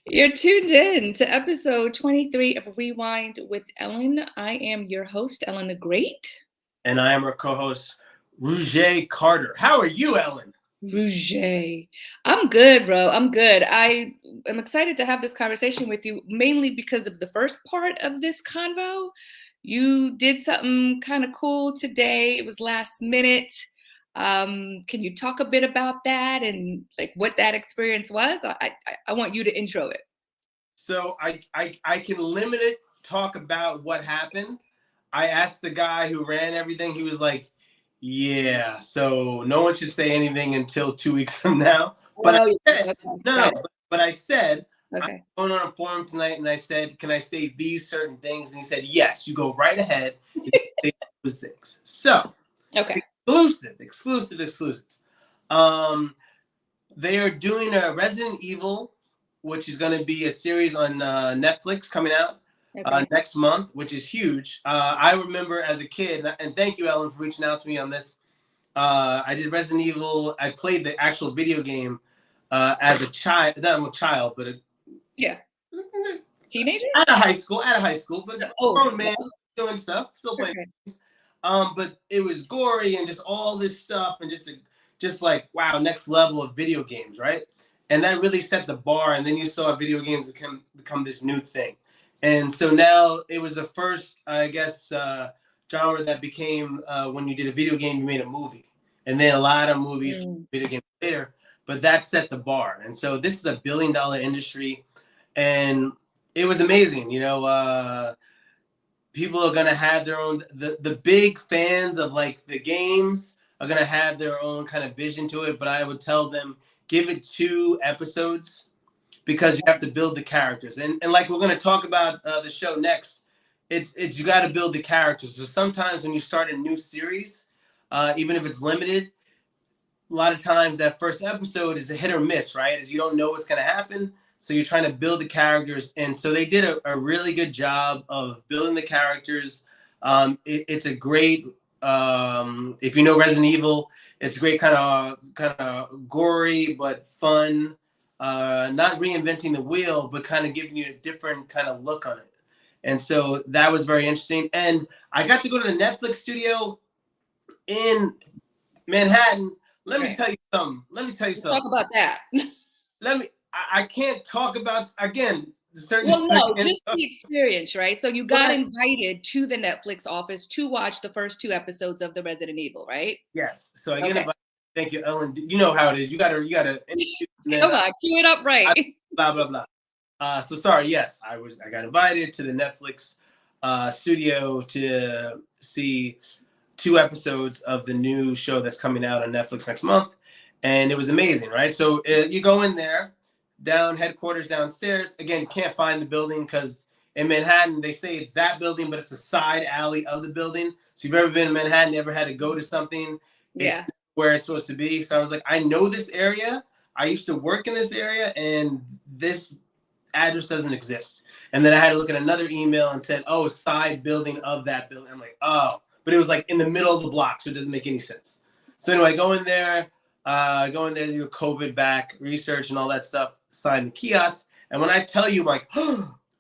You're tuned in to episode 23 of Rewind with Ellen. I am your host, Ellen the Great. And I am our co-host, Rouge Carter. How are you, Ellen? Rouge. I'm good, bro. I'm good. I am excited to have this conversation with you, mainly because of the first part of this convo. You did something kind of cool today. It was last minute. Can you talk a bit about that and like what that experience was? I want you to intro it. So I can talk about what happened. I asked the guy who ran everything. He was like, "Yeah, so no one should say anything until 2 weeks from now." But Oh, I said, okay. no. But I said, Okay. I'm going on a forum tonight, and I said, "Can I say these certain things?" And he said, "Yes, you go right ahead. You can say those things." So, Okay. exclusive. They are doing a Resident Evil, which is going to be a series on Netflix coming out next month, which is huge. I remember as a kid, and thank you, Ellen, for reaching out to me on this. I did Resident Evil. I played the actual video game as a child. Not a child, but teenager? Out of high school, but grown man doing stuff, still playing games. But it was gory and just all this stuff and just like, wow, next level of video games, right? And that really set the bar. And then you saw video games become this new thing. And so now it was the first, I guess, genre that became when you did a video game, you made a movie. And then a lot of movies, video games later, but that set the bar. And so this is a $1 billion industry. And it was amazing. People are going to have their own, the big fans of like the games are going to have their own kind of vision to it. But I would tell them, give it 2 episodes because you have to build the characters. And like we're going to talk about the show next, it's you got to build the characters. So sometimes when you start a new series, even if it's limited, a lot of times that first episode is a hit or miss, right? You don't know what's going to happen. So you're trying to build the characters. And so they did a really good job of building the characters. It's a great, if you know Resident Evil, it's a great kind of gory, but fun, not reinventing the wheel, but kind of giving you a different kind of look on it. And so that was very interesting. And I got to go to the Netflix studio in Manhattan. Let me tell you something. Let's talk about that. I can't talk about, again, certain. Well, no, just the experience, right? So you got invited to the Netflix office to watch the first 2 episodes of the Resident Evil, right? Yes. So I get invited. Thank you, Ellen. You know how it is. You gotta. Come on, cue it up right. Blah blah blah. So sorry. Yes, I got invited to the Netflix studio to see 2 episodes of the new show that's coming out on Netflix next month, and it was amazing, right? So you go in there, headquarters downstairs. Again, you can't find the building because in Manhattan they say it's that building, but it's a side alley of the building. So if you've ever been in Manhattan, ever had to go to something, it's where it's supposed to be. So I was like, I know this area. I used to work in this area, and this address doesn't exist. And then I had to look at another email and said, oh, side building of that building. I'm like, oh. But it was like in the middle of the block, so it doesn't make any sense. So anyway, go in there, do COVID back research and all that stuff, sign the kiosk. And when I tell you, like,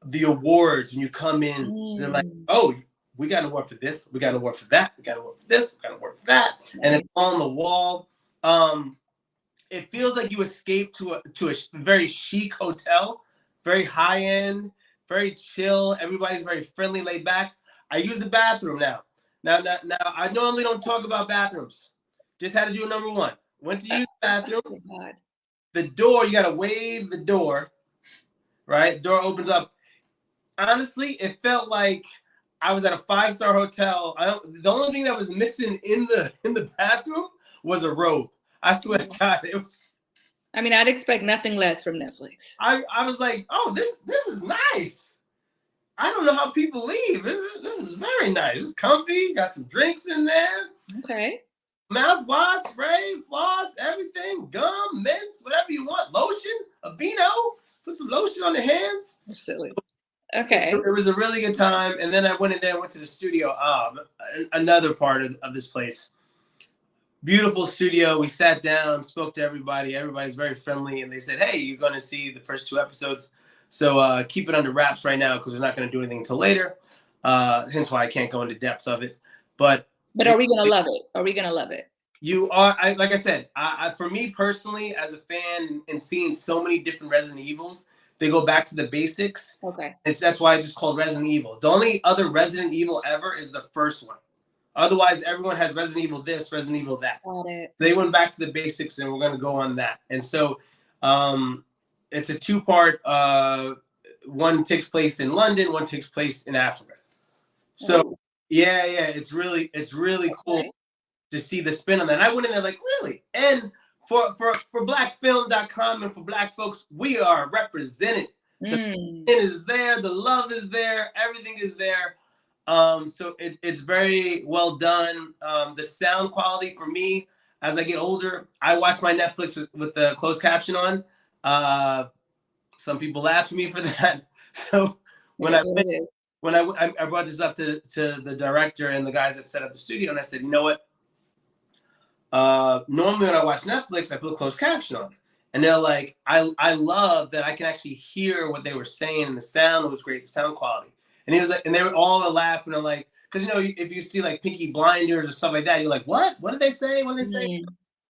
the awards, when you come in, they're like, oh, we got an award for this, we got an award for that, we got an award for this, we got an award for that. And it's on the wall. It feels like you escaped to a very chic hotel, very high end, very chill. Everybody's very friendly, laid back. I use the bathroom now. Now, I normally don't talk about bathrooms. Just had to do number 1. Went to use the bathroom. Oh, God. The door, you got to wave the door, right? Door opens up. Honestly, it felt like I was at a 5-star hotel. The only thing that was missing in the bathroom was a robe. I swear to God, it was. I mean, I'd expect nothing less from Netflix. I was like, oh, this is nice. I don't know how people leave. This is very nice. It's comfy. Got some drinks in there. Okay. Mouthwash, spray, floss, everything, gum, mints, whatever you want. Lotion, a Beano. Put some lotion on the hands. Absolutely. Okay. It was a really good time. And then I went in there and went to the studio. Another part of this place. beautiful studio. We sat down, spoke to everybody. Everybody's very friendly, and they said, "Hey, you're going to see the first 2 episodes, so keep it under wraps right now because we're not going to do anything until later." Hence why I can't go into depth of it. But But are we gonna love it? Are we gonna love it? you are, like I said, for me personally, as a fan and seeing so many different Resident Evils, they go back to the basics. Okay. That's why I just called Resident Evil. The only other Resident Evil ever is the first one. Otherwise, everyone has Resident Evil this, Resident Evil that. Got it. They went back to the basics, and we're going to go on that. And so, it's a 2-part. One takes place in London, one takes place in Africa. So, Ooh, yeah, it's really cool okay. to see the spin on that. And I went in there like, really? And for blackfilm.com and for Black folks, we are represented. The Mm. spin is there, the love is there, everything is there. So it's very well done. The sound quality for me, as I get older, I watch my Netflix with the closed caption on. Some people laugh at me for that. So It when is what it is. I brought this up to the director and the guys that set up the studio, and I said, you know what? Normally when I watch Netflix, I put a closed caption on. And they're like, I love that I can actually hear what they were saying, and the sound was great, the sound quality. And he was like, and they were all laughing and like, because if you see like Pinky Blinders or stuff like that, you're like, what? What did they say? What did they say? Mm.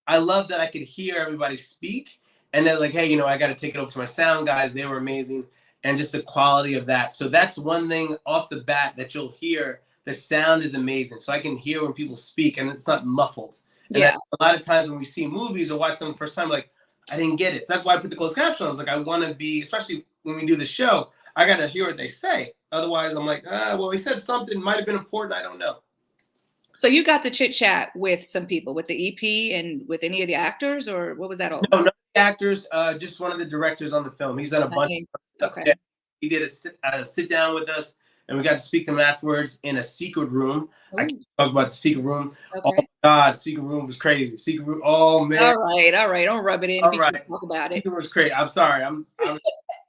I love that I could hear everybody speak, and they're like, hey, I got to take it over to my sound guys. They were amazing, and just the quality of that. So that's one thing off the bat that you'll hear. The sound is amazing, so I can hear when people speak, and it's not muffled. And Yeah. a lot of times when we see movies or watch them the first time, like, I didn't get it. So that's why I put the closed caption on. I was like, I want to be, especially when we do the show, I got to hear what they say. Otherwise, I'm like, well, he said something, might have been important. I don't know. So you got to chit chat with some people, with the EP and with any of the actors, or what was that all No, about? none of the actors, just one of the directors on the film. He's done a bunch Nice. of stuff. Okay. Yeah, he did a sit down with us, and we got to speak to him afterwards in a secret room. I can't Ooh, talk about the secret room. Oh my okay. God, secret room was crazy. Secret room. Oh man. All right. All right. Don't rub it in if All you can't right. talk about it. Secret room was crazy. I'm sorry. I'm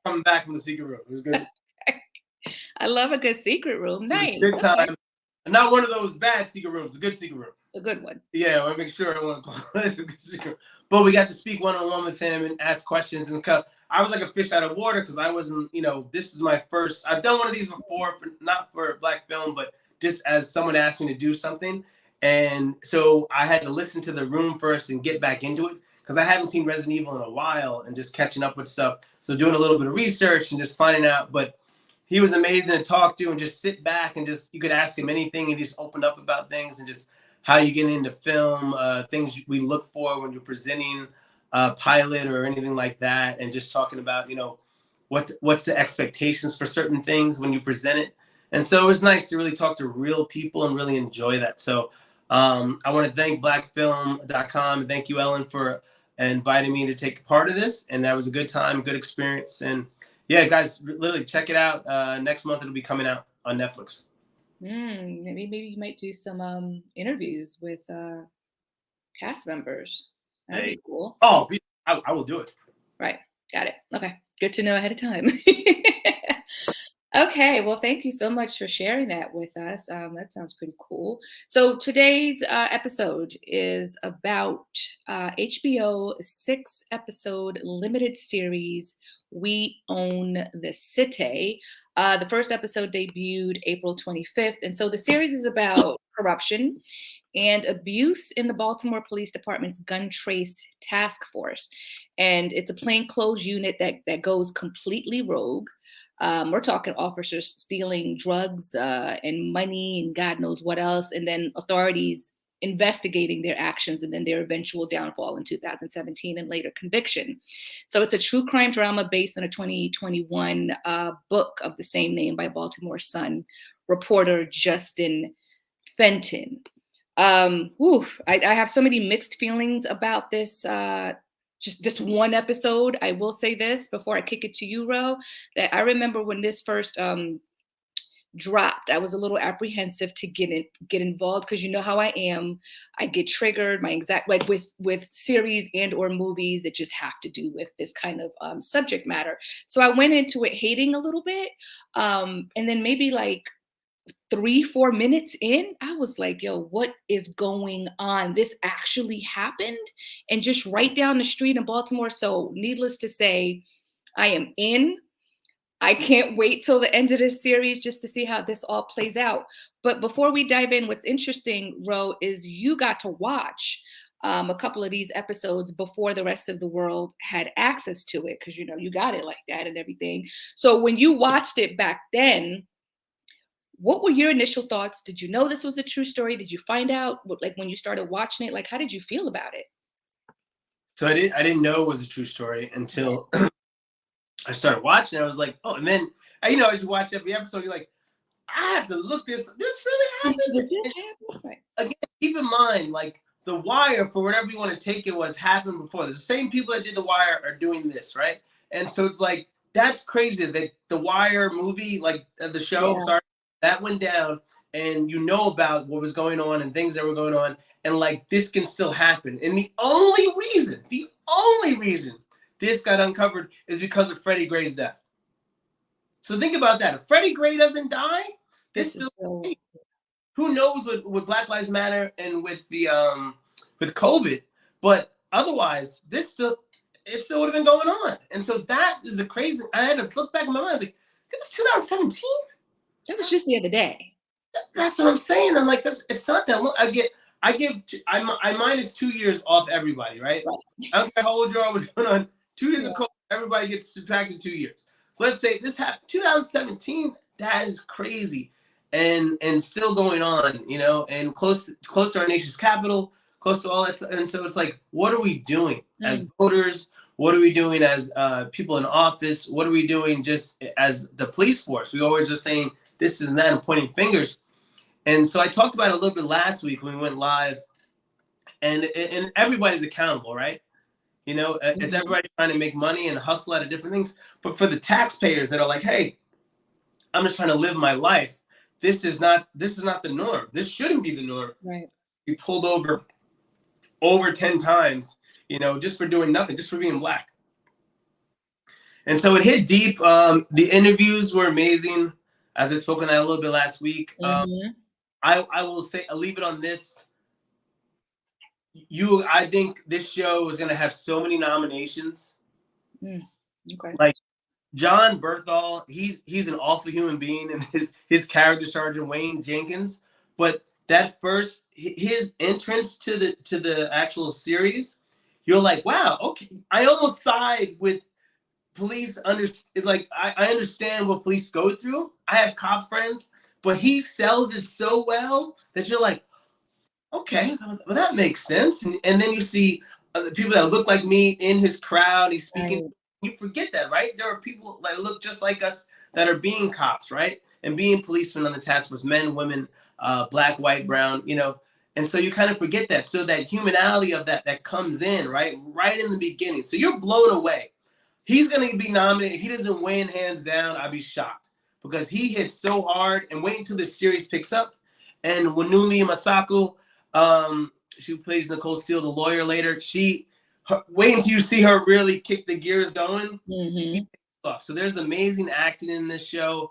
coming back from the secret room. It was good. I love a good secret room. It was a Nice. good Okay. time. And not one of those bad secret rooms. A good secret room. A good one. Yeah, I want to make sure I want to call it a good secret. But we got to speak one-on-one with him and ask questions. And I was like a fish out of water because I wasn't, this is my first. I've done one of these before, not for Black film, but just as someone asked me to do something. And so I had to listen to the room first and get back into it because I haven't seen Resident Evil in a while and just catching up with stuff. So doing a little bit of research and just finding out. But he was amazing to talk to and just sit back and just, you could ask him anything and just open up about things and just how you get into film, things we look for when you're presenting a pilot or anything like that, and just talking about, what's the expectations for certain things when you present it. And so it was nice to really talk to real people and really enjoy that. So I want to thank blackfilm.com and thank you, Ellen, for inviting me to take part of this. And that was a good time, good experience. And yeah, guys, literally check it out. Next month it'll be coming out on Netflix. Maybe you might do some interviews with cast members. That'd Hey, be cool. oh, I will do it. Right. Got it. Okay. Good to know ahead of time. Okay. Well, thank you so much for sharing that with us. That sounds pretty cool. So today's episode is about HBO 6-episode limited series, We Own the City. The first episode debuted April 25th. And so the series is about corruption and abuse in the Baltimore Police Department's gun trace task force. And it's a plainclothes unit that goes completely rogue. We're talking officers stealing drugs and money and God knows what else, and then authorities investigating their actions and then their eventual downfall in 2017 and later conviction. So it's a true crime drama based on a 2021 book of the same name by Baltimore Sun reporter Justin Fenton. I have so many mixed feelings about this. Just this one episode. I will say this before I kick it to you, Ro, that I remember when this first dropped, I was a little apprehensive to get involved because you know how I am. I get triggered. My exact like with series and or movies that just have to do with this kind of subject matter. So I went into it hating a little bit, and then maybe like 3-4 minutes in, I was like, yo, what is going on? This actually happened, and just right down the street in Baltimore. So needless to say, I am in. I can't wait till the end of this series just to see how this all plays out. But before we dive in, what's interesting, Ro, is you got to watch a couple of these episodes before the rest of the world had access to it, because you got it like that and everything. So when you watched it back then, what were your initial thoughts? Did you know this was a true story? Did you find out like when you started watching it? Like, how did you feel about it? So I didn't know it was a true story Right. until I started watching. I was like, oh, and then as you watch every episode, you're like, I have to look this. This really Did happens. this And happen? Right. again, keep in mind, like The Wire, for whatever you want to take it, was happened before. The same people that did The Wire are doing this, right? And so it's like that's crazy that The Wire movie, like the show, Yeah. sorry, that went down, and you know about what was going on and things that were going on, and like this can still happen. And the only reason this got uncovered is because of Freddie Gray's death. So think about that. If Freddie Gray doesn't die, this This still is so. who knows with Black Lives Matter and with COVID, but otherwise it still would have been going on. And so that is the crazy. I had to look back in my mind. I was like, it was 2017. That was just the other day. That's what I'm saying. I'm like, this. It's not that long. I minus 2 years off everybody, right? Right. I don't care how old you are. I was going on 2 years Yeah. of COVID. Everybody gets subtracted 2 years. So let's say this happened 2017. That is crazy, and still going on, and close to our nation's capital, close to all that stuff. And so it's like, what are we doing as voters? What are we doing as people in office? What are we doing just as the police force? We always are saying this and that and pointing fingers. And so I talked about it a little bit last week when we went live, and everybody's accountable, right? It's Mhm. everybody trying to make money and hustle out of different things. But for the taxpayers that are like, hey, I'm just trying to live my life. This is not the norm. This shouldn't be the norm. Right. We pulled over 10 times, just for doing nothing, just for being Black. And so it hit deep. The interviews were amazing. As I spoke on that a little bit last week. Mhm. I will say, I'll leave it on this. I think this show is going to have so many nominations. Okay. Like John Berthal, he's an awful human being, and his character Sergeant Wayne Jenkins. But that first his entrance to the actual series, you're like, wow, okay. I almost side with police. I understand what police go through. I have cop friends, but he sells it so well that you're like, okay, well, that makes sense. And then you see the people that look like me in his crowd. He's speaking. Right. You forget that, right? There are people that look just like us that are being cops, right? And being policemen on the task force, men, women, Black, white, brown, And so you kind of forget that. So that humanality of that comes in, right in the beginning. So you're blown away. He's going to be nominated. If he doesn't win hands down, I'd be shocked because he hit so hard. And wait until the series picks up. And Wanumi Masako, she plays Nicole Steele, the lawyer later. Wait until you see her really kick the gears going. Mhm. So there's amazing acting in this show.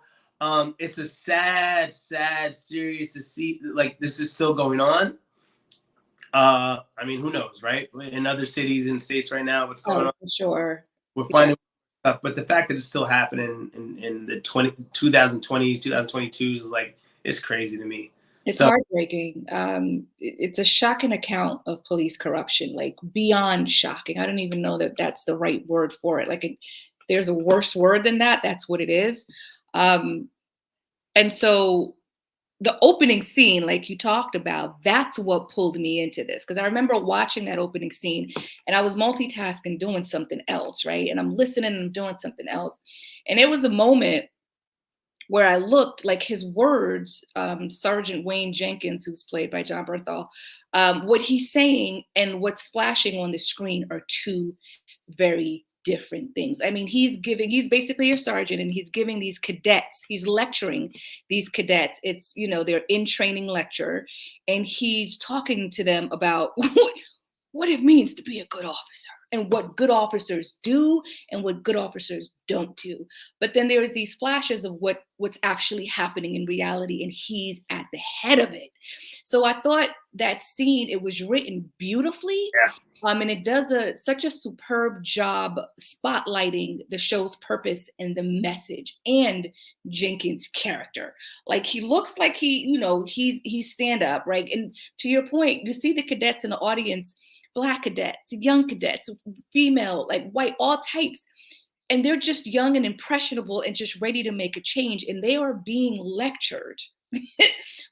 It's a sad, sad series to see. Like this is still going on. I mean, who knows, right? In other cities and states right now, what's going Oh, on? for sure. We're Yeah. finding stuff, but the fact that it's still happening in the 2020s, 2022s is like, it's crazy to me. It's So heartbreaking. It's a shocking account of police corruption, like beyond shocking. I don't even know that that's the right word for it. Like, if there's a worse word than that, that's what it is. Um, and so the opening scene, like you talked about, that's what pulled me into this. Because I remember watching that opening scene and I was multitasking, doing something else, right? And I'm listening and doing something else. And it was a moment where I looked, like his words, Sergeant Wayne Jenkins, who's played by John Berthal, what he's saying and what's flashing on the screen are two very different things. I mean, he's basically a sergeant and he's giving these cadets, he's lecturing these cadets. It's, they're in training lecture, and he's talking to them about what it means to be a good officer and what good officers do and what good officers don't do. But then there's these flashes of what's actually happening in reality, and he's at the head of it. So I thought that scene, it was written beautifully. Yeah. And it does such a superb job spotlighting the show's purpose and the message and Jenkins' character. Like he looks like he's stand up, right? And to your point, you see the cadets in the audience, black cadets, young cadets, female, like white, all types. And they're just young and impressionable and just ready to make a change. And they are being lectured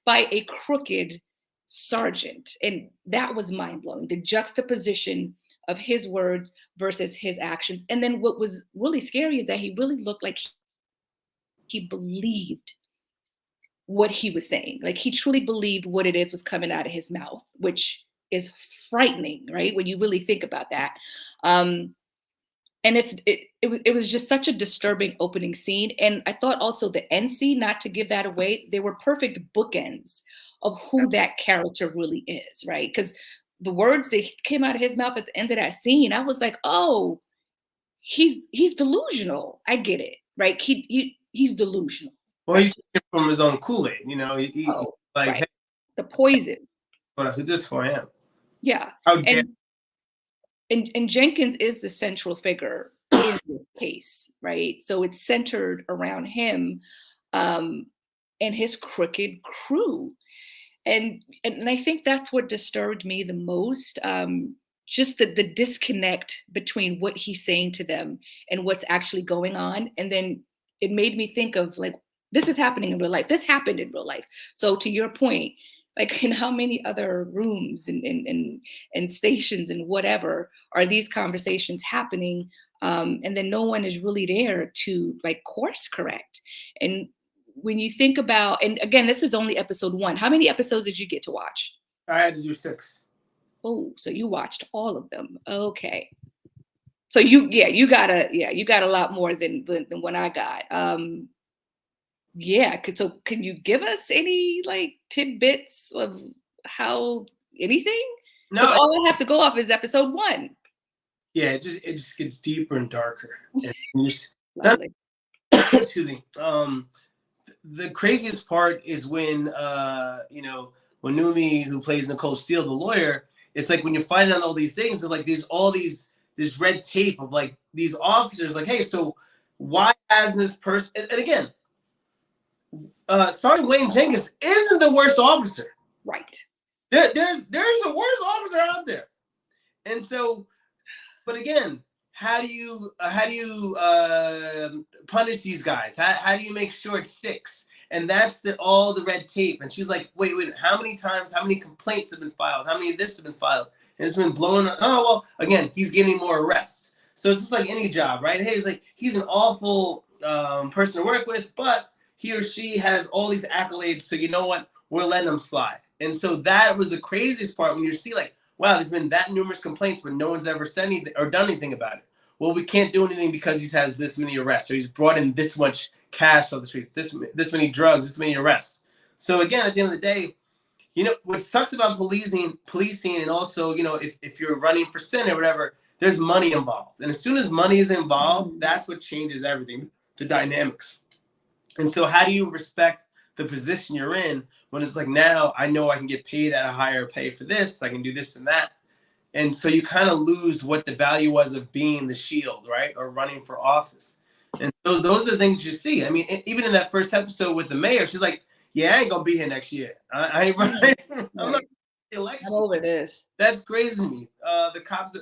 by a crooked sergeant. And that was mind blowing. The juxtaposition of his words versus his actions. And then what was really scary is that he really looked like he believed what he was saying. Like he truly believed what it is was coming out of his mouth, which is frightening, right? When you really think about that. And it was just such a disturbing opening scene. And I thought also the end scene, not to give that away, they were perfect bookends of who that character really is, right? Because the words that came out of his mouth at the end of that scene, I was like, oh, he's delusional. I get it, right? He's delusional. Well, he's from his own Kool-Aid, he's Oh, like, right. hey, The poison. this is who I am. Yeah. How dare And Jenkins is the central figure in this case, right? So it's centered around him, um, and his crooked crew. And I think that's what disturbed me the most. Just the disconnect between what he's saying to them and what's actually going on. And then it made me think of, like, this is happening in real life. This happened in real life. So to your point, like, in how many other rooms and stations and whatever are these conversations happening? And then no one is really there to, like, course correct. And when you think about, and again, this is only episode 1. How many episodes did you get to watch? I had to do 6. Oh, so you watched all of them. Okay. So you got a lot more than what I got. Yeah, so can you give us any, like, tidbits of how anything? Because No, all I have to go off is episode 1. yeah, it just gets deeper and darker. And you just, Lovely. excuse me. The craziest part is when when Numi, who plays Nicole Steele, the lawyer, it's like when you find out all these things, it's like there's all this red tape of, like, these officers, like, hey, so why hasn't this person, and again, Sergeant Wayne Jenkins isn't the worst officer. Right. There's a worse officer out there. And so, but again, how do you punish these guys? How do you make sure it sticks? And that's all the red tape. And she's like, wait, how many times, how many complaints have been filed? How many of this have been filed? And it's been blown. Oh, well, again, he's getting more arrests. So it's just like any job, right? Hey, it's like, he's an awful person to work with, but he or she has all these accolades. So you know what? We're letting them slide. And so that was the craziest part, when you see, like, wow, there's been that numerous complaints, but no one's ever said anything or done anything about it. Well, we can't do anything because he has this many arrests, or he's brought in this much cash on the street, this many drugs, this many arrests. So again, at the end of the day, what sucks about policing, and also, if you're running for Senate or whatever, there's money involved. And as soon as money is involved, that's what changes everything, the dynamics. And so how do you respect the position you're in when it's like, now I know I can get paid at a higher pay for this, I can do this and that. And so you kind of lose what the value was of being the shield, right? Or running for office. And so those are the things you see. I mean, even in that first episode with the mayor, she's like, yeah, I ain't going to be here next year. I ain't running. I'm not election. I'm over this. That's crazy to me. The cops,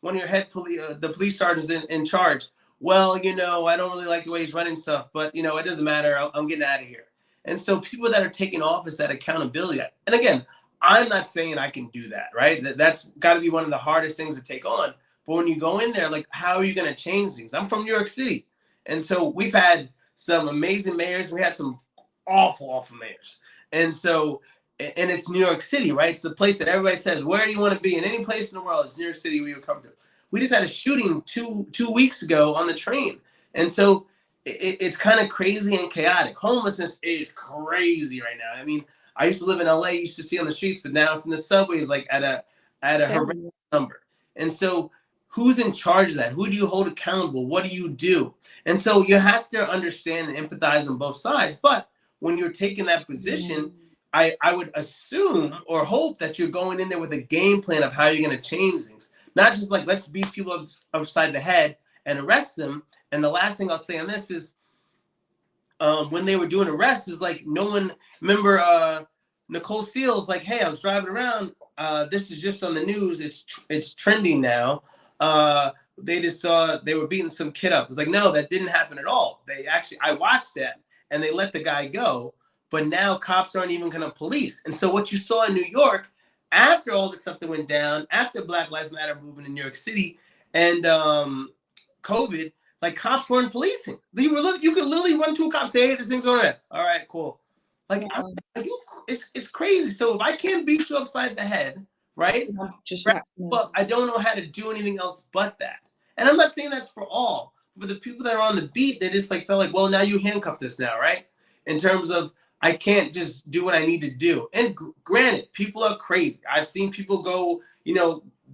one of your head police, the police sergeants in charge. Well, I don't really like the way he's running stuff, but, it doesn't matter. I'm getting out of here. And so people that are taking office, that accountability. And again, I'm not saying I can do that, right? That's got to be one of the hardest things to take on. But when you go in there, like, how are you going to change things? I'm from New York City. And so we've had some amazing mayors. We had some awful, awful mayors. And so, and it's New York City, right? It's the place that everybody says, where do you want to be? In any place in the world, it's New York City where you come to. We just had a shooting two weeks ago on the train. And so it's kind of crazy and chaotic. Homelessness is crazy right now. I mean, I used to live in LA, used to see on the streets, but now it's in the subways, like at at a horrendous Terrible. number. And so who's in charge of that? Who do you hold accountable? What do you do? And so you have to understand and empathize on both sides. But when you're taking that position, Mm. I would assume or hope that you're going in there with a game plan of how you're going to change things. Not just like, let's beat people upside the head and arrest them. And the last thing I'll say on this is, when they were doing arrests, is like no one remember Nicole Steele's like, hey, I was driving around. This is just on the news. It's trending now. They just saw they were beating some kid up. It's like, no, that didn't happen at all. They actually, I watched that, and they let the guy go. But now cops aren't even going to police. And so what you saw in New York, after all this stuff that went down, after Black Lives Matter movement in New York City, and COVID, like cops weren't policing. You could literally run to a cop, say, "Hey, this thing's going on." All right, cool. Like, Wow. it's crazy. So if I can't beat you upside the head, right? I'm just Right, not. but I don't know how to do anything else but that. And I'm not saying that's for all. For the people that are on the beat, they just like felt like, well, now you handcuff this now, right? In terms of I can't just do what I need to do. And granted, people are crazy. I've seen people go,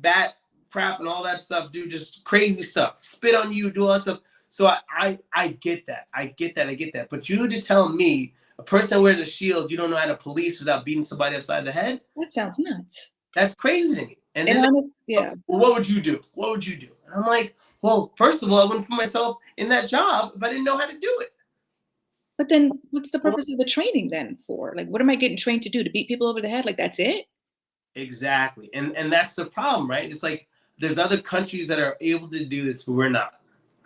bat crap and all that stuff, do just crazy stuff, spit on you, do all that stuff. So I get that. I get that. But you to tell me a person that wears a shield, you don't know how to police without beating somebody upside the head? That sounds nuts. That's crazy to me. And And then honest, well, yeah. what would you do? What would you do? And I'm like, well, first of all, I wouldn't put myself in that job if I didn't know how to do it. But then what's the purpose of the training then for? Like, what am I getting trained to do? To beat people over the head? Like, that's it? Exactly. And that's the problem, right? It's like there's other countries that are able to do this, but we're not.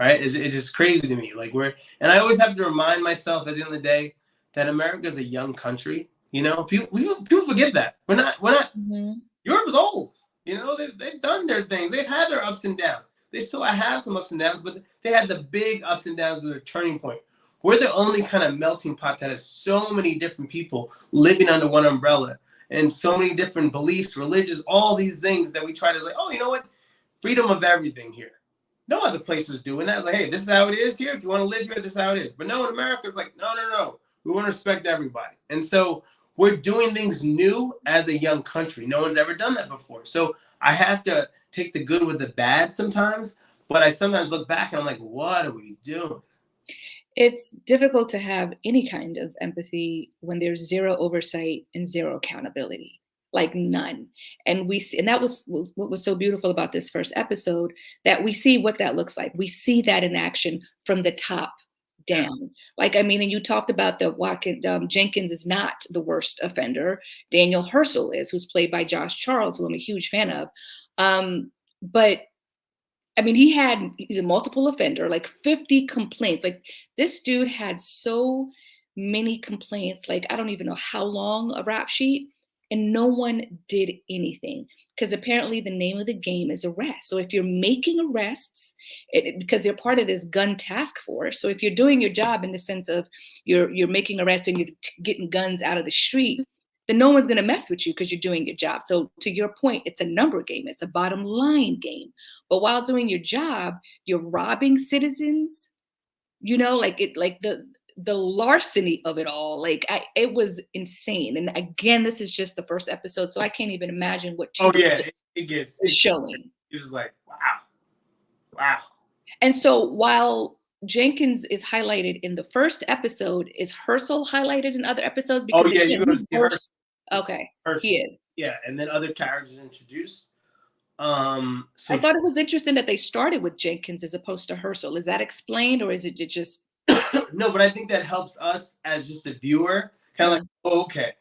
Right? It's just crazy to me. Like and I always have to remind myself at the end of the day that America is a young country. People forget that. We're not Mhm. Europe is old. They've done their things. They've had their ups and downs. They still have some ups and downs, but they had the big ups and downs of their turning point. We're the only kind of melting pot that has so many different people living under one umbrella and so many different beliefs, religions, all these things that we try to say, oh, you know what? Freedom of everything here. No other place was doing that. It's like, hey, this is how it is here. If you want to live here, this is how it is. But no, in America, it's like, no. We want to respect everybody. And so we're doing things new as a young country. No one's ever done that before. So I have to take the good with the bad sometimes. But I sometimes look back and I'm like, what are we doing? It's difficult to have any kind of empathy when there's zero oversight and zero accountability, like none. And we see, and that was what was so beautiful about this first episode, that we see what that looks like. We see that in action from the top down. Like, I mean, and you talked about the Watkins, Jenkins is not the worst offender. Daniel Herschel is, who's played by Josh Charles, who I'm a huge fan of. But I mean, he's a multiple offender, like 50 complaints. Like this dude had so many complaints, like I don't even know how long a rap sheet, and no one did anything because apparently the name of the game is arrest. So if you're making arrests, because they're part of this gun task force, so if you're doing your job in the sense of you're making arrests and you're getting guns out of the street, then no one's going to mess with you because you're doing your job. So to your point, it's a number game, it's a bottom line game. But while doing your job, you're robbing citizens, like the larceny of it all. It was insane. And again, this is just the first episode, so I can't even imagine what Oh two to yeah, six it gets is showing. it's just like wow. And so while Jenkins is highlighted in the first episode, is Herschel highlighted in other episodes? Oh Because yeah, again, you're gonna we see both okay, Herschel. he is. Yeah, and then other characters introduced. I So thought it was interesting that they started with Jenkins as opposed to Herschel. Is that explained, or is it just no, but I think that helps us as just a viewer, kind of uh, like, oh, okay,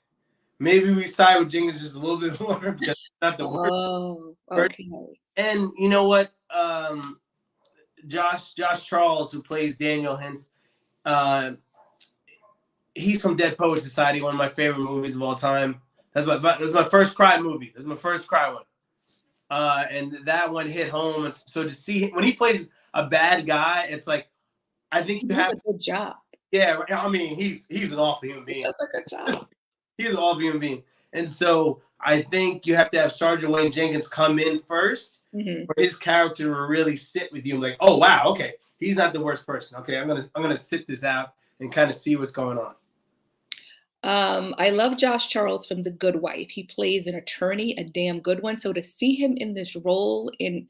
maybe we side with Jenkins just a little bit more because it's not the worst oh, person. okay. And you know what? Josh Charles, who plays Daniel Hint, he's from Dead Poet Society, one of my favorite movies of all time. That's my first cry movie. That's my first cry one. And that one hit home. And so to see when he plays a bad guy, it's like I think He you does have. a good job. Yeah, I mean he's an awful human He being. does a good job. He's an awful human being, and so I think you have to have Sergeant Wayne Jenkins come in first Mhm. for his character to really sit with you and like, oh wow, okay, he's not the worst person. Okay, I'm gonna sit this out and kind of see what's going on. I love Josh Charles from The Good Wife. He plays an attorney, a damn good one. So to see him in this role in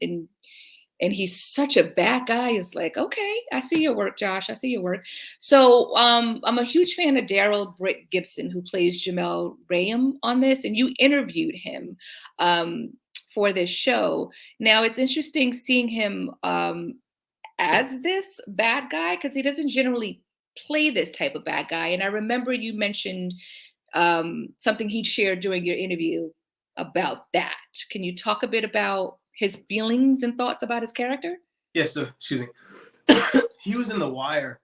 and he's such a bad guy is like, okay, I see your work, Josh. I see your work. So I'm a huge fan of Daryl Britt Gibson, who plays Jamel Rayam on this, and you interviewed him um, for this show. Now it's interesting seeing him as this bad guy because he doesn't generally play this type of bad guy. And I remember you mentioned something he shared during your interview about that. Can you talk a bit about his feelings and thoughts about his character? Yes, so excuse me. He was in The Wire,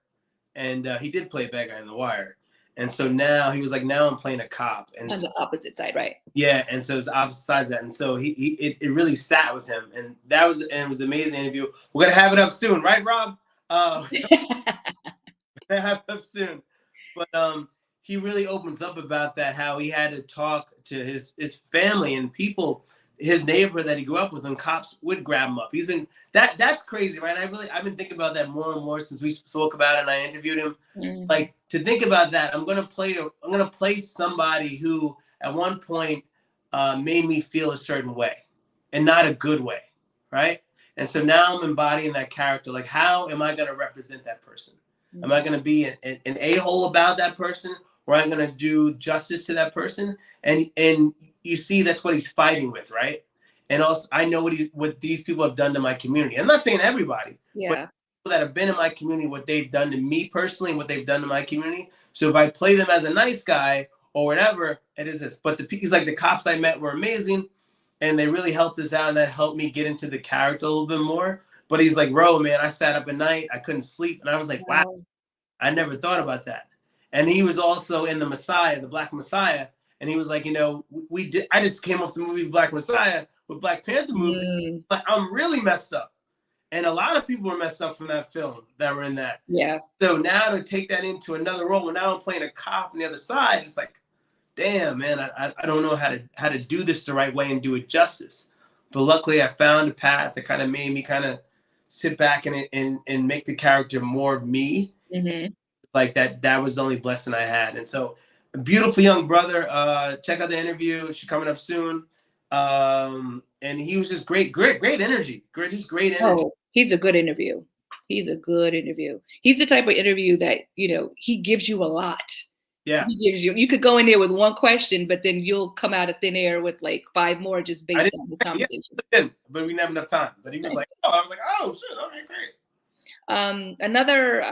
and he did play a bad guy in The Wire. And so now he was like, now I'm playing a cop, and On so, the opposite side, right? yeah, and so it's opposite sides of that, and so it really sat with him, and it was an amazing interview. We're gonna have it up soon, right, Rob? So we're gonna have it up soon, but he really opens up about that, how he had to talk to his family and people, his neighbor that he grew up with, and cops would grab him up. He's been that's crazy, right? I've been thinking about that more and more since we spoke about it and I interviewed him. Mm, Like, to think about that, I'm gonna play somebody who at one point made me feel a certain way, and not a good way, right? And so now I'm embodying that character. Like, how am I gonna represent that person? Am I mm, gonna be an a-hole about that person, or I'm gonna do justice to that person? And you see, that's what he's fighting with, right? And also, I know what these people have done to my community. I'm not saying everybody, but yeah. people that have been in my community, what they've done to me personally, what they've done to my community. So if I play them as a nice guy or whatever, it is this. But he's like, the cops I met were amazing, and they really helped us out, and that helped me get into the character a little bit more. But he's like, bro, man, I sat up at night, I couldn't sleep, and I was like, wow, Wow. I never thought about that. And he was also in the Messiah, the Black Messiah, and he was like, we did. I just came off the movie Black Messiah with Black Panther movie. Mm, Like, I'm really messed up, and a lot of people were messed up from that film that were in that. yeah. So now to take that into another role, when now I'm playing a cop on the other side, it's like, damn, man, I don't know how to do this the right way and do it justice. But luckily, I found a path that kind of made me kind of sit back and make the character more of me. Hmm. Like that was the only blessing I had. And so, a beautiful young brother. Check out the interview. She's coming up soon. And he was just great energy. Great energy. Oh, he's a good interview. He's a good interview. He's the type of interview that, he gives you a lot. Yeah. He gives you could go in there with one question, but then you'll come out of thin air with like five more just I based didn't, on this yeah, conversation. but we didn't have enough time. But he was like, oh, I was like, oh shit, okay, great. Another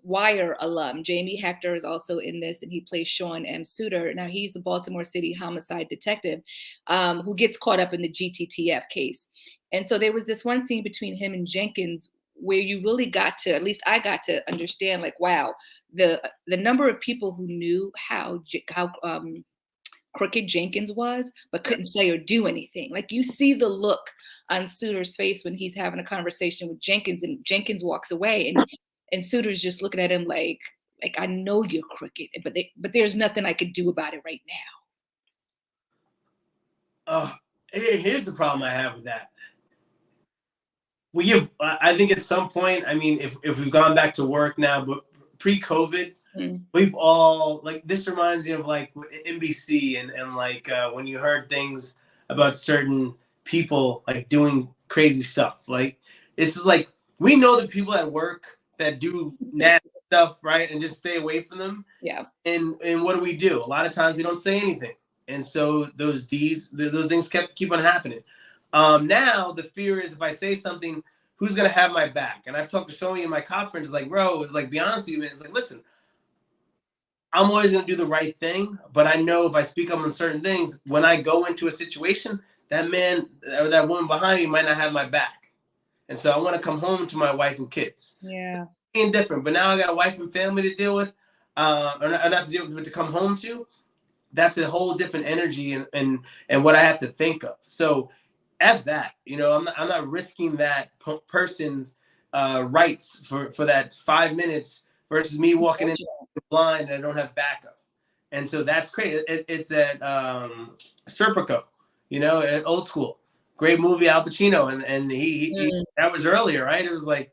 Wire alum, Jamie Hector, is also in this, and he plays Sean M. Suter. Now, he's the Baltimore City homicide detective who gets caught up in the GTTF case. And so there was this one scene between him and Jenkins where you really got to, at least I got to understand, like, wow, the number of people who knew how crooked Jenkins was, but Yeah. couldn't say or do anything. Like, you see the look on Suter's face when he's having a conversation with Jenkins, and Jenkins walks away, and Suter's just looking at him like I know you're crooked, but there's nothing I could do about it right now. Oh, here's the problem I have with that. I think at some point, I mean, if we've gone back to work now, but pre-COVID, Mm, we've all, like, this reminds me of like NBC and like when you heard things about certain people like doing crazy stuff. Like, this is like, we know the people at work that do nasty stuff, right? And just stay away from them. yeah. And what do? A lot of times we don't say anything, and so those things keep on happening. Now the fear is, if I say something, who's gonna have my back? And I've talked to so many in my conference, like, bro, it's like, be honest with you, man. It's like, listen, I'm always gonna do the right thing, but I know if I speak up on certain things, when I go into a situation, that man or that woman behind me might not have my back, and so I want to come home to my wife and kids. Yeah. Being different, but now I got a wife and family to deal with, or not to deal with, but to come home to. That's a whole different energy and what I have to think of. So F that, I'm not risking that person's rights for that 5 minutes versus me walking in blind and I don't have backup. And so that's crazy. It's at Serpico, at Old School. Great movie, Al Pacino, and he Mm, that was earlier, right? It was like,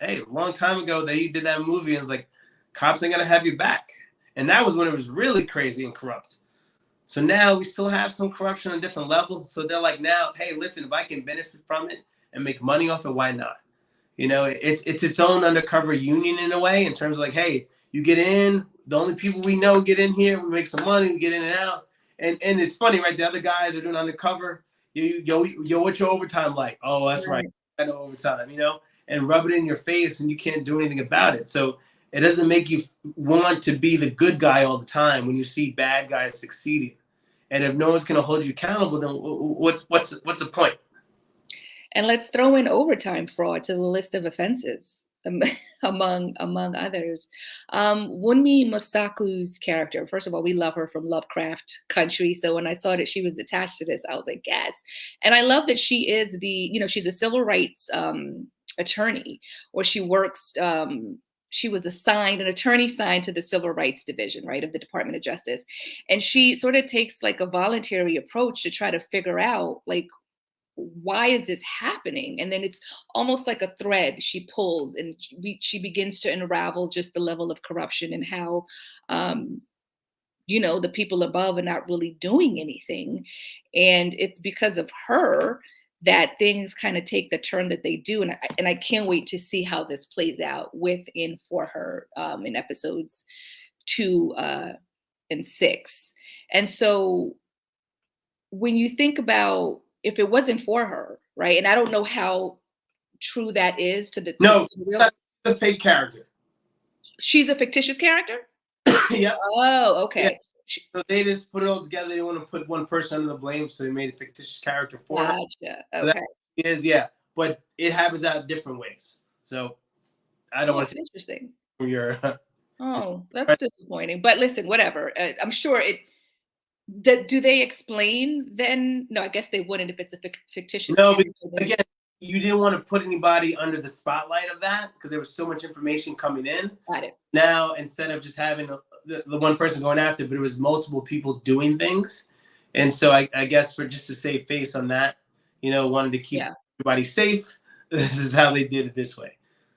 hey, a long time ago that he did that movie, and it's like, cops ain't gonna have you back. And that was when it was really crazy and corrupt. So now we still have some corruption on different levels. So they're like, now, hey, listen, if I can benefit from it and make money off it, why not? You know, it's its own undercover union in a way, in terms of like, hey, you get in, the only people we know get in here, we make some money, we get in and out. And it's funny, right? The other guys are doing undercover. Yo, what's your overtime like? Oh, that's right. I know overtime, you know, and rub it in your face, and you can't do anything about it. So it doesn't make you want to be the good guy all the time when you see bad guys succeeding. And if no one's going to hold you accountable, then what's the point? And let's throw in overtime fraud to the list of offenses, among others. Wunmi Mosaku's character, first of all, we love her from Lovecraft Country. So when I saw that she was attached to this, I was like, yes. And I love that she is she's a civil rights attorney, or she works. She was assigned an attorney assigned to the Civil Rights Division, right, of the Department of Justice. And she sort of takes like a voluntary approach to try to figure out, like, why is this happening? And then it's almost like a thread she pulls, and she begins to unravel just the level of corruption, and how the people above are not really doing anything. And it's because of her that things kind of take the turn that they do. And I can't wait to see how this plays out with and for her in episodes 2 and 6. And so when you think about, if it wasn't for her, right? And I don't know how true that is to the real. That's a fake character. She's a fictitious character? Yep. Oh, okay. Yeah. So they just put it all together. They didn't want to put one person under the blame, so they made a fictitious character for her. Gotcha. So Okay. that is, yeah. But it happens out different ways. So I don't want to. Interesting. From your. Oh, that's disappointing. But listen, whatever. I'm sure it. Do they explain then? No, I guess they wouldn't if it's a fictitious. No, again, you didn't want to put anybody under the spotlight of that because there was so much information coming in. Got it. Now, instead of just having the one person going after, but it was multiple people doing things. And so I guess for just to save face on that, wanted to keep everybody safe. This is how they did it this way.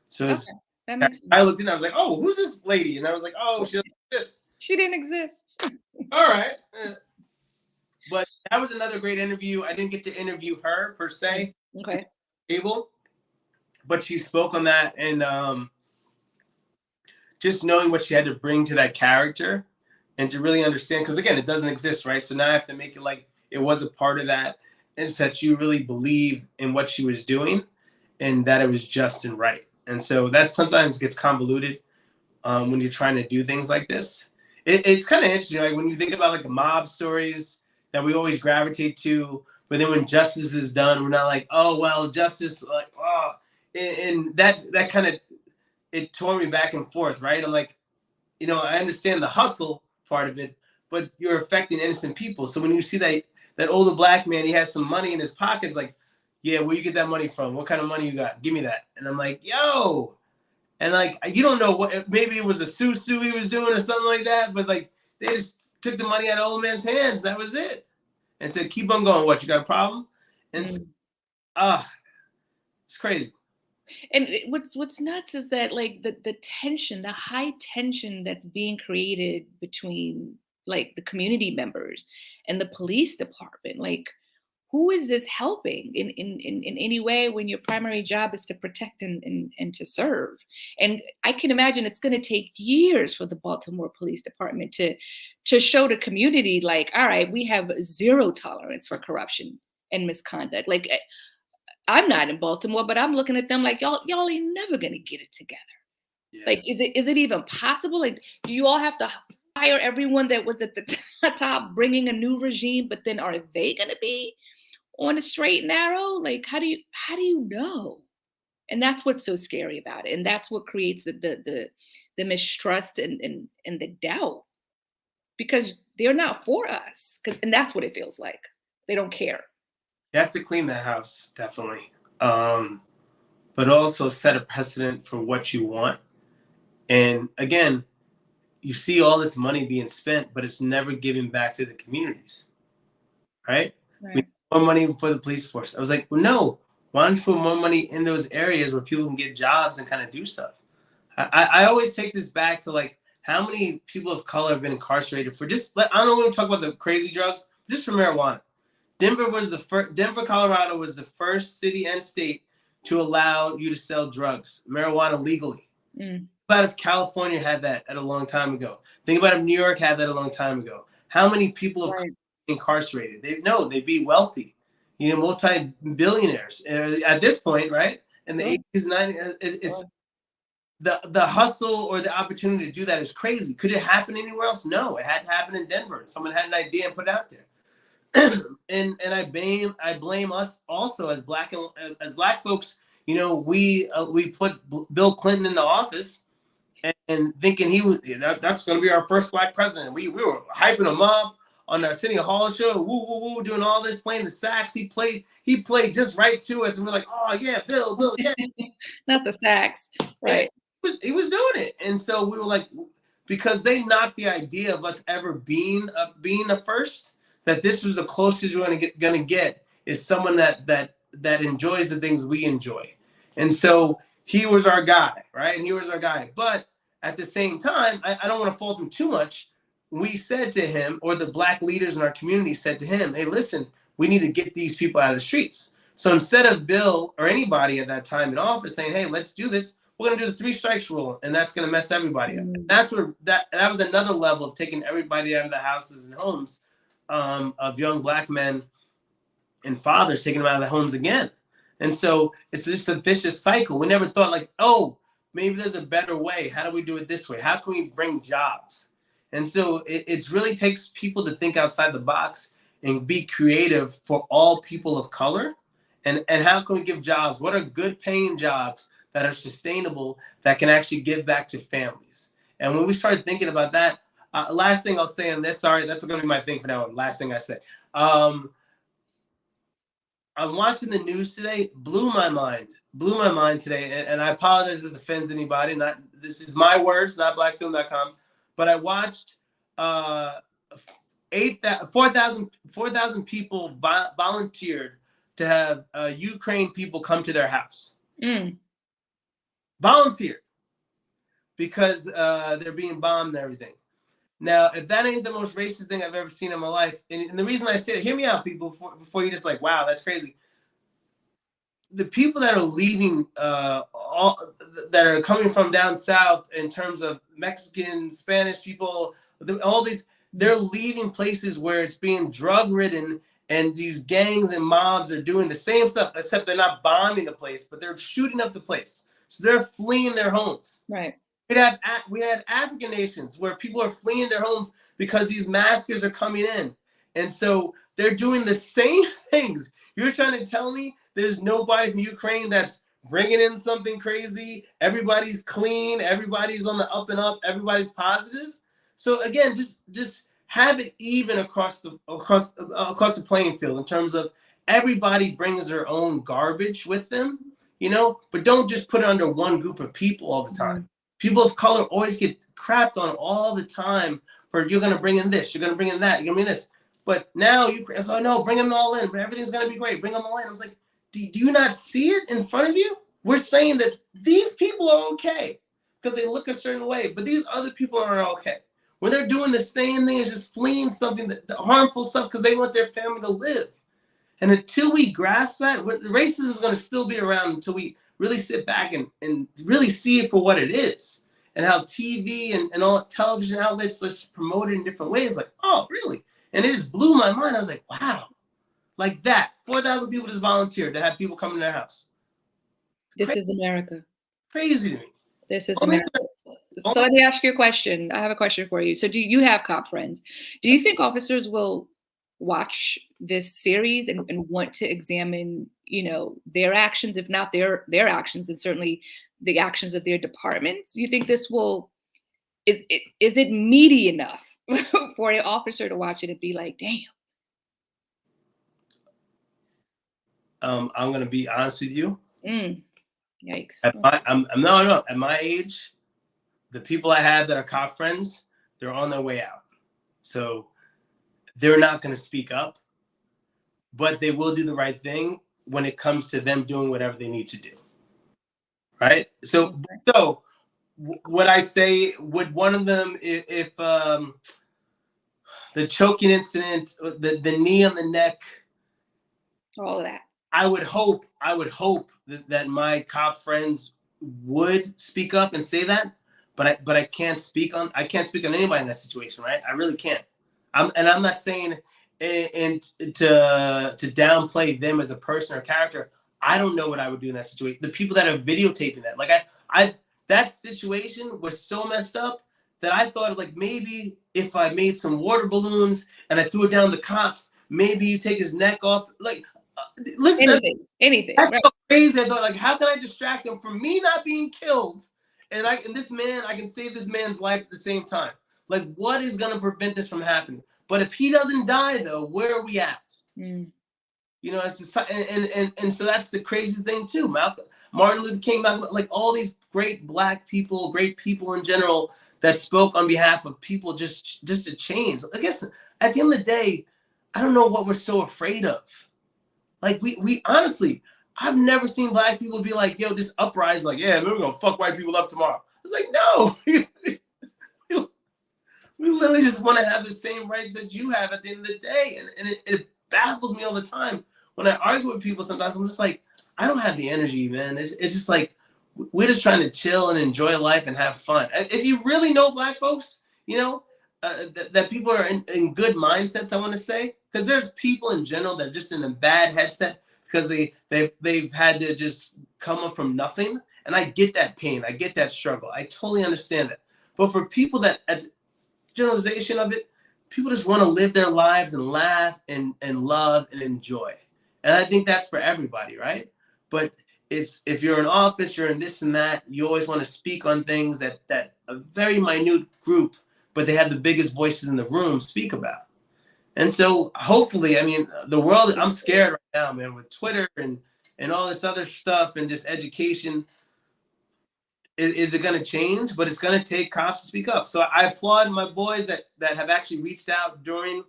So that makes sense. I looked in, I was like, oh, who's this lady? And I was like, oh, she doesn't exist. She didn't exist. All right. But that was another great interview. I didn't get to interview her per se. Okay. But she spoke on that, and just knowing what she had to bring to that character and to really understand, because again, it doesn't exist, right? So now I have to make it like it was a part of that, and it's that you really believe in what she was doing and that it was just and right. And so that sometimes gets convoluted when you're trying to do things like this. It's kind of interesting, like when you think about like the mob stories that we always gravitate to, but then when justice is done, we're not like, oh, well, justice, like, oh, and that kind of, it tore me back and forth, right? I'm like, I understand the hustle part of it, but you're affecting innocent people. So when you see that older black man, he has some money in his pockets, like, yeah, where you get that money from? What kind of money you got? Give me that. And I'm like, yo. And like, you don't know what, maybe it was a susu he was doing or something like that, but like, they just took the money out of old man's hands. That was it. And said, keep on going. What, you got a problem? And it's crazy. And what's nuts is that like the tension, the high tension that's being created between like the community members and the police department, like, who is this helping in any way when your primary job is to protect and to serve? And I can imagine it's going to take years for the Baltimore Police Department to show the community, like, all right, we have zero tolerance for corruption and misconduct. Like, I'm not in Baltimore, but I'm looking at them like, y'all ain't never going to get it together. Yeah. Like, is it even possible? Like, do you all have to fire everyone that was at the top, bringing a new regime, but then are they going to be on a straight and narrow? Like, how do you know? And that's what's so scary about it, and that's what creates the mistrust and the doubt, because they're not for us, and that's what it feels like. They don't care. You have to clean the house, definitely, but also set a precedent for what you want. And again, you see all this money being spent, but it's never given back to the communities, right? More money for the police force. I was like, well, no, why don't you put more money in those areas where people can get jobs and kind of do stuff? I always take this back to like how many people of color have been incarcerated for just, I don't know when we talk about the crazy drugs, just for marijuana. Denver, Colorado was the first city and state to allow you to sell drugs, marijuana legally. Mm. About if California had that at a long time ago. Think about if New York had that a long time ago. How many people have incarcerated? They'd be wealthy, multi-billionaires at this point, right? In the 80s, 90s, it's the hustle or the opportunity to do that is crazy. Could it happen anywhere else? No, it had to happen in Denver. Someone had an idea and put it out there. and I blame us also as black folks. We put Bill Clinton in the office and thinking that's going to be our first black president. We were hyping him up on our City Hall show, woo woo woo, doing all this, playing the sax. He played just right to us, and we're like, oh yeah, Bill, yeah. Not the sax, right? He was doing it, and so we were like, because they knocked the idea of us ever being a first. That this was the closest we're gonna get is someone that enjoys the things we enjoy, and so he was our guy, right? And he was our guy, but at the same time, I don't want to fault him too much. We said to him, or the black leaders in our community said to him, hey, listen, we need to get these people out of the streets. So instead of Bill or anybody at that time in office saying, hey, let's do this, we're going to do the 3 strikes rule, and that's going to mess everybody up. And that's where that was another level of taking everybody out of the houses and homes of young black men and fathers, taking them out of the homes again. And so it's just a vicious cycle. We never thought like, oh, maybe there's a better way. How do we do it this way? How can we bring jobs? And so it really takes people to think outside the box and be creative for all people of color. And how can we give jobs? What are good paying jobs that are sustainable, that can actually give back to families? And when we started thinking about that, last thing I'll say on this, sorry, that's going to be my thing for now. Last thing I say. I'm watching the news today, blew my mind today. And I apologize if this offends anybody. This is my words, not blackfilm.com. But I watched 4,000 people volunteered to have Ukraine people come to their house. Volunteered because they're being bombed and everything. Now, if that ain't the most racist thing I've ever seen in my life, and the reason I say it, hear me out, people, before you just like, wow, that's crazy. The people that are leaving, that are coming from down south in terms of Mexican, Spanish people, all these, they're leaving places where it's being drug-ridden, and these gangs and mobs are doing the same stuff, except they're not bombing the place, but they're shooting up the place. So they're fleeing their homes. Right. We had African nations where people are fleeing their homes because these massacres are coming in. And so they're doing the same things. You're trying to tell me there's nobody from Ukraine that's bringing in something crazy? Everybody's clean. Everybody's on the up and up. Everybody's positive. So again, just have it even across the playing field in terms of everybody brings their own garbage with them, but don't just put it under one group of people all the time. People of color always get crapped on all the time for you're going to bring in this, you're going to bring in that, you're going to bring this. But now so no, bring them all in. But everything's going to be great. Bring them all in. I was like, do you not see it in front of you? We're saying that these people are okay because they look a certain way, but these other people aren't okay. When they're doing the same thing as just fleeing something, the harmful stuff, because they want their family to live. And until we grasp that, racism is going to still be around until we really sit back and really see it for what it is, and how TV and all television outlets just promote it in different ways. Like, oh, really? And it just blew my mind. I was like, wow, like that. 4,000 people just volunteered to have people come to their house. This is America. Crazy to me. This is America. So let me ask you a question. I have a question for you. So do you have cop friends? Do you think officers will watch this series and want to examine, their actions, if not their actions, and certainly the actions of their departments? You think this is it meaty enough for an officer to watch it and be like, damn? I'm gonna be honest with you. Yikes. At my age, the people I have that are cop friends, they're on their way out. So they're not going to speak up, but they will do the right thing when it comes to them doing whatever they need to do. Right? So would I say, would one of them, if the choking incident, the knee on the neck, All of that. I would hope that my cop friends would speak up and say that, but I can't speak on anybody in that situation, right? I really can't. I'm not saying and to downplay them as a person or character. I don't know what I would do in that situation. The people that are videotaping that, like I that situation was so messed up that I thought like maybe if I made some water balloons and I threw it down the cops, maybe you take his neck off. Like, listen, Anything, that's right? so crazy. I thought, like, how can I distract him from me not being killed, and this man, I can save this man's life at the same time. Like, what is gonna prevent this from happening? But if he doesn't die, though, where are we at? Mm. You know, it's and so that's the crazy thing too. Malcolm, Martin Luther King, Malcolm, like all these great black people, great people in general that spoke on behalf of people just to change. I guess at the end of the day, I don't know what we're so afraid of. Like we honestly, I've never seen black people be like, yo, this uprising, like, yeah, we're gonna fuck white people up tomorrow. It's like, no, we literally just want to have the same rights that you have at the end of the day. And it baffles me all the time when I argue with people. Sometimes I'm just like, I don't have the energy, man. It's just like we're just trying to chill and enjoy life and have fun. If you really know black folks, you know that people are in good mindsets. I want to say, because there's people in general that are just in a bad headset because they've had to just come up from nothing. And I get that pain. I get that struggle. I totally understand that. But for people that generalization of it, people just want to live their lives and laugh and love and enjoy. And I think that's for everybody, right? But it's if you're in office, you're in this and that, you always want to speak on things that a very minute group, but they have the biggest voices in the room speak about. And so hopefully, I mean, the world, I'm scared right now, man, with Twitter and all this other stuff and just education. Is it going to change? But it's going to take cops to speak up. So I applaud my boys that have actually reached out during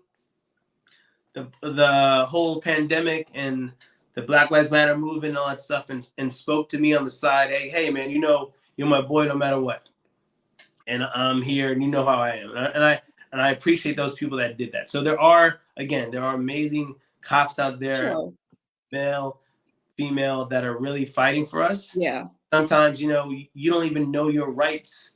the whole pandemic and the Black Lives Matter movement and all that stuff and spoke to me on the side. Hey, man, you know, you're my boy no matter what. And I'm here and you know how I am. And I appreciate those people that did that. So there are amazing cops out there, Sure. male, female, that are really fighting for us. Yeah. Sometimes, you know, you don't even know your rights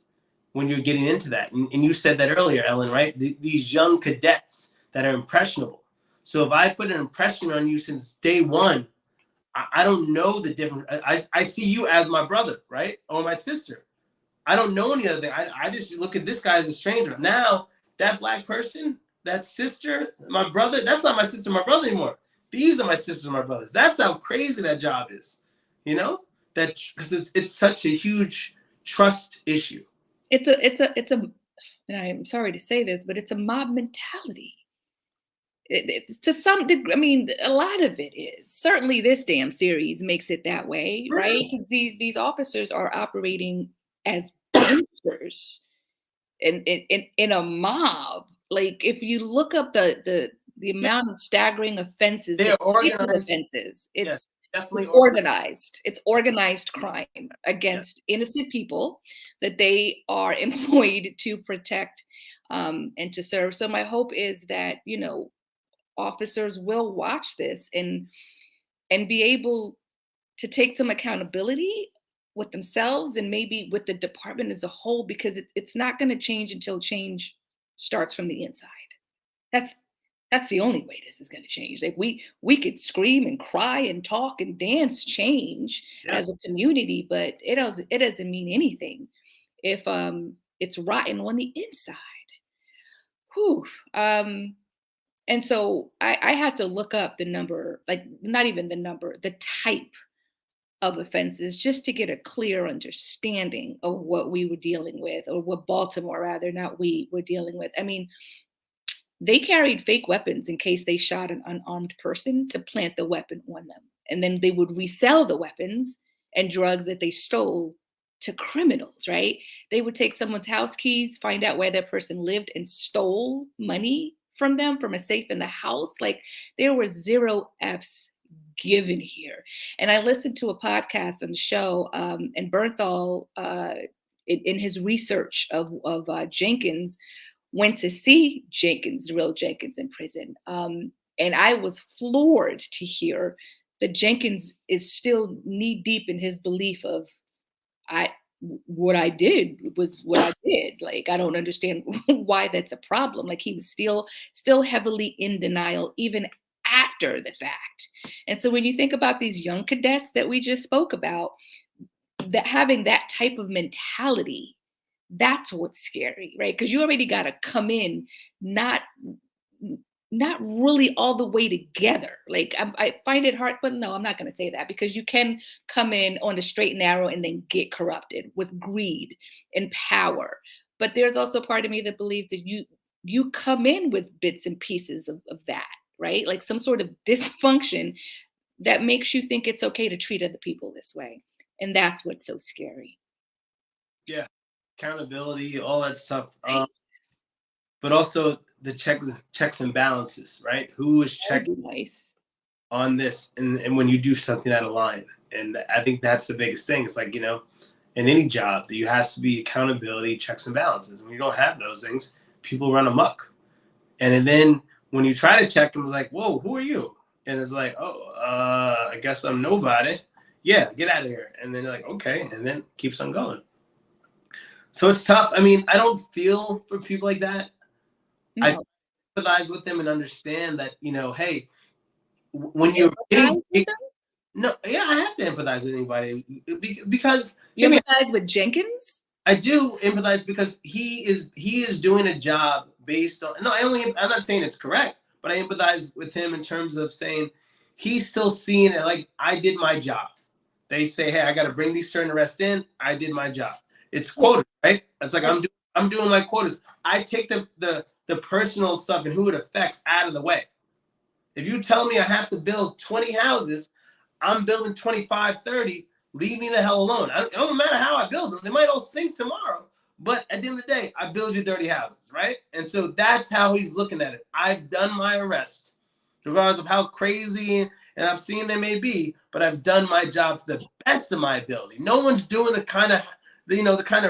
when you're getting into that. And you said that earlier, Ellen, right? These young cadets that are impressionable. So if I put an impression on you since day one, I don't know the difference. I see you as my brother, right? Or my sister. I don't know any other thing. I just look at this guy as a stranger. Now, that black person, that sister, my brother, that's not my sister, my brother anymore. These are my sisters and my brothers. That's how crazy that job is, you know? That because it's such a huge trust issue. It's a, and I'm sorry to say this, but it's a mob mentality. To some degree, I mean, a lot of it is. Certainly, this damn series makes it that way, right? Because these officers are operating as gangsters in a mob. Like if you look up the Yeah, amount of staggering offenses, they're the type of organized. offenses, Yes, definitely it's organized. organized. It's organized crime Yes. against innocent people that they are employed to protect and to serve. So my hope is that officers will watch this and be able to take some accountability with themselves and maybe with the department as a whole, because it's not going to change until change starts from the inside. That's that's the only way this is going to change. Like we could scream and cry and talk and dance change Yeah. as a community, but it doesn't mean anything if it's rotten on the inside. Whew. And so I had to look up the number, like not even the number, the type of offenses, just to get a clear understanding of what we were dealing with, or what Baltimore, rather, not we, were dealing with. I mean, they carried fake weapons in case they shot an unarmed person to plant the weapon on them. And then they would resell the weapons and drugs that they stole to criminals, right? They would take someone's house keys, find out where that person lived, and stole money from them from a safe in the house. Like there were zero F's given here. And I listened to a podcast on the show, and Bernthal in his research of Jenkins, went to see Jenkins, the real Jenkins, in prison. And I was floored to hear that Jenkins is still knee deep in his belief of I what I did was what I did. Like I don't understand why that's a problem. Like he was still heavily in denial even after the fact. And so when you think about these young cadets that we just spoke about, that having that type of mentality, that's what's scary, right? Because you already got to come in not not really all the way together. Like I find it hard, but no, I'm not going to say that because you can come in on the straight and narrow and then get corrupted with greed and power. But there's also part of me that believes that you come in with bits and pieces of that, right? Like some sort of dysfunction that makes you think it's okay to treat other people this way. And that's what's so scary. Yeah, accountability, all that stuff. Right. But also the checks and balances, right? Who is That would checking be nice. on this, and when you do something out of line? And I think that's the biggest thing. It's like, in any job, there has to be accountability, checks and balances. When you don't have those things, people run amok. And then when you try to check them, it's like, whoa, who are you? And it's like, oh, I guess I'm nobody. Yeah, get out of here. And then you're like, okay, and then keeps on going. So it's tough. I mean, I don't feel for people like that. I No. empathize with them and understand that, hey, You when you're empathize with them? no, yeah, I have to empathize with anybody because You empathize with Jenkins? I do empathize because he is doing a job based on, no, I'm not saying it's correct, but I empathize with him in terms of saying he's still seeing it like I did my job. They say, hey, I got to bring these certain arrests in. I did my job. It's quotas, right? It's like I'm doing my quotas. I take the personal stuff and who it affects out of the way. If you tell me I have to build 20 houses, I'm building 25, 30. Leave me the hell alone. It don't matter how I build them. They might all sink tomorrow. But at the end of the day, I build you 30 houses, right? And so that's how he's looking at it. I've done my arrest, regardless of how crazy and obscene they may be, but I've done my job to the best of my ability. No one's doing the kind of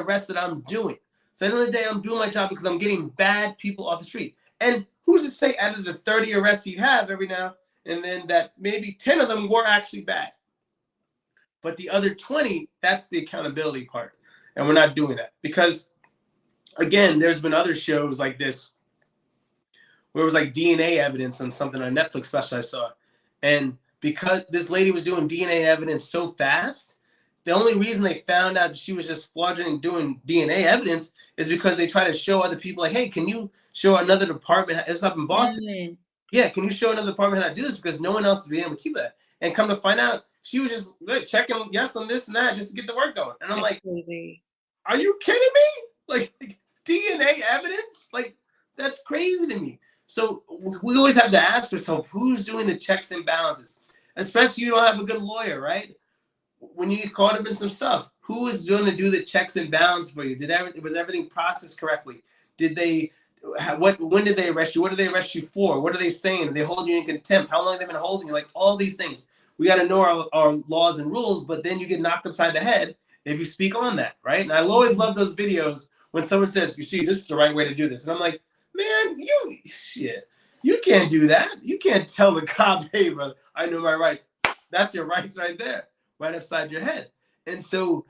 arrest that I'm doing. So at the end of the day, I'm doing my job because I'm getting bad people off the street. And who's to say out of the 30 arrests you have every now and then that maybe 10 of them were actually bad? But the other 20, that's the accountability part. And we're not doing that because, again, there's been other shows like this where it was like DNA evidence on something on Netflix special I saw. And because this lady was doing DNA evidence so fast, the only reason they found out that she was just fraudulent doing DNA evidence is because they try to show other people like, hey, can you show another department? It's up in Boston. Mm. Yeah, can you show another department how to do this? Because no one else is being able to keep that. And come to find out, she was just checking yes on this and that just to get the work going. And I'm That's like, crazy. are you kidding me? Like DNA evidence? Like that's crazy to me. So we always have to ask ourselves, who's doing the checks and balances? Especially if you don't have a good lawyer, right? When you get caught up in some stuff, who is going to do the checks and balances for you? Was everything processed correctly? Did they when did they arrest you? What did they arrest you for? What are they saying? Are they holding you in contempt? How long have they been holding you? Like all these things. We got to know our laws and rules, but then you get knocked upside the head if you speak on that, right? And I always love those videos when someone says, you see, this is the right way to do this. And I'm like, man, you can't do that. You can't tell the cop, hey, brother, I know my rights. That's your rights right there, right upside your head. And so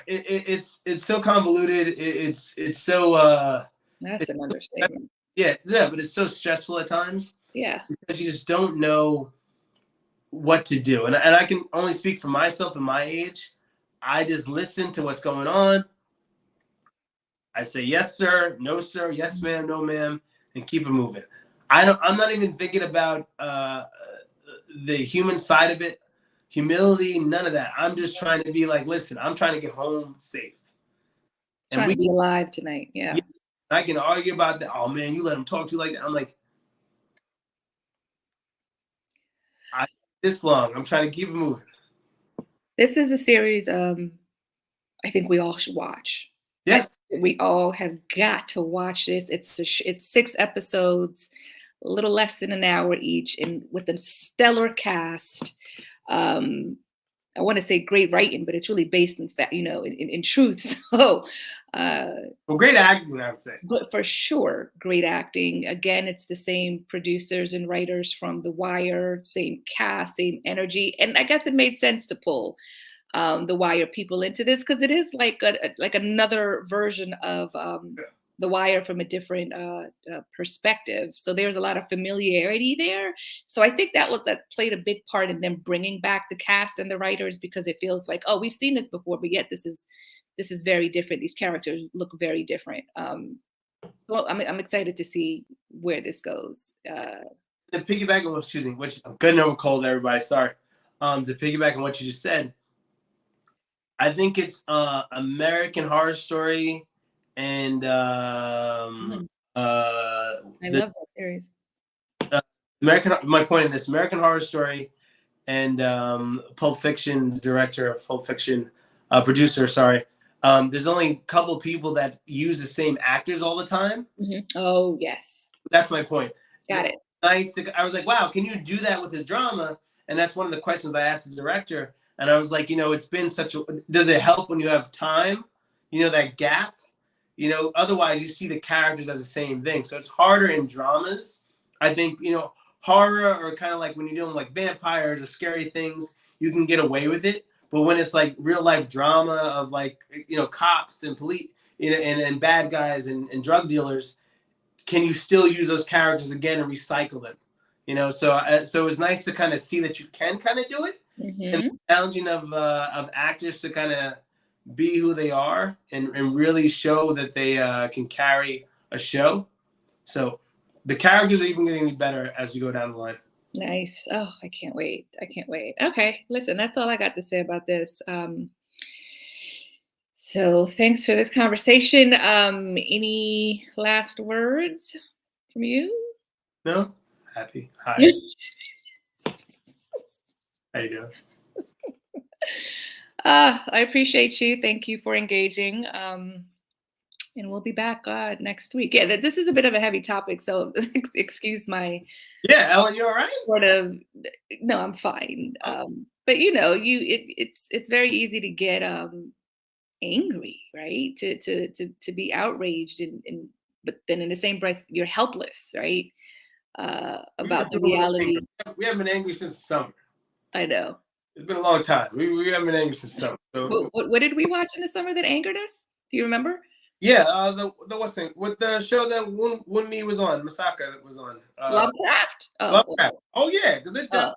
it's so convoluted. It's so That's an understatement. yeah, but it's so stressful at times Yeah. because you just don't know what to do. And I can only speak for myself and my age. I just listen to what's going on. I say yes, sir, no, sir, yes, ma'am, no, ma'am, and keep it moving. I'm not even thinking about the human side of it, humility, none of that. I'm just trying to be like, listen, I'm trying to get home safe. And Trying to be alive tonight. Yeah. I can argue about that. Oh man, you let him talk to you like that. I'm like, this long. I'm trying to keep it moving. This is a series I think we all should watch. Yeah. We all have got to watch this. It's 6 episodes, a little less than an hour each, and with a stellar cast. Um, I want to say great writing, but it's really based in fact, in truth. So, uh, Well, great acting, I would say. but for sure, great acting. Again, it's the same producers and writers from The Wire, same cast, same energy, and I guess it made sense to pull The Wire people into this because it is like like another version of The Wire from a different perspective. So there's a lot of familiarity there. So I think that played a big part in them bringing back the cast and the writers because it feels like, oh, we've seen this before, but yet this is very different. These characters look very different. So I'm excited to see where this goes. To piggyback on which I'm good over cold, everybody. Sorry. To piggyback on what you just said, I think it's American Horror Story and Mhm. I the love that series. American. My point in this American Horror Story and Pulp Fiction, the director of Pulp Fiction, producer. Sorry. There's only a couple people that use the same actors all the time. Oh yes, That's my point. got it. I was like, wow, can you do that with a drama? And that's one of the questions I asked the director. And I was like, it's been does it help when you have time? That gap? Otherwise you see the characters as the same thing. So it's harder in dramas. I think, horror or kind of like when you're doing like vampires or scary things, you can get away with it. But when it's like real life drama of like, cops and police, and bad guys and drug dealers, can you still use those characters again and recycle them? So it's nice to kind of see that you can kind of do it, and Hmm. challenging of actors to kind of be who they are and really show that they can carry a show. So the characters are even getting better as you go down the line. Nice. Oh, I can't wait. I can't wait. Okay, listen, that's all I got to say about this. So thanks for this conversation. Any last words from you? No, happy. Hi, how you doing? I appreciate you. Thank you for engaging. And we'll be back next week. Yeah, this is a bit of a heavy topic, so excuse my Yeah, Ellen, you all right? sort of. No, I'm fine. Oh, But it's very easy to get angry, right? To be outraged, and but then in the same breath, you're helpless, right? we were About the both angry. reality. We haven't been angry since the summer. I know. It's been a long time. We haven't been angry since summer. So What did we watch in the summer that angered us? Do you remember? yeah, the what's name with the show that Wunmi was on, Masaka that was on, Lovecraft. Lovecraft. Oh yeah, because it Oh,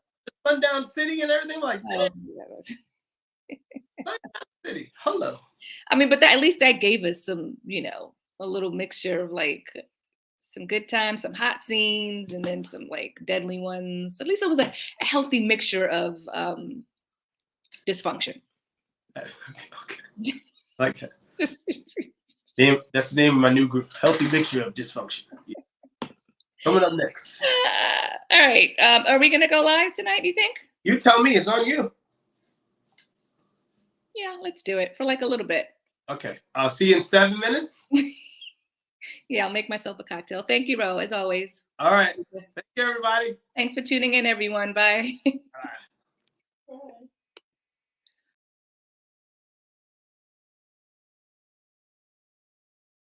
Sundown City and everything. Like, damn, oh, Sundown City. Hello. I mean, but at least that gave us some, a little mixture of like some good times, some hot scenes, and then some like deadly ones. At least it was a healthy mixture of dysfunction. Okay. Like that. That's the name of my new group. Healthy mixture of dysfunction. Yeah. Coming up next. All right. Are we going to go live tonight, do you think? You tell me. It's on you. Yeah, let's do it for like a little bit. Okay. I'll see you in 7 minutes. Yeah, I'll make myself a cocktail. Thank you, Ro, as always. All right. Thank you, everybody. Thanks for tuning in, everyone. Bye.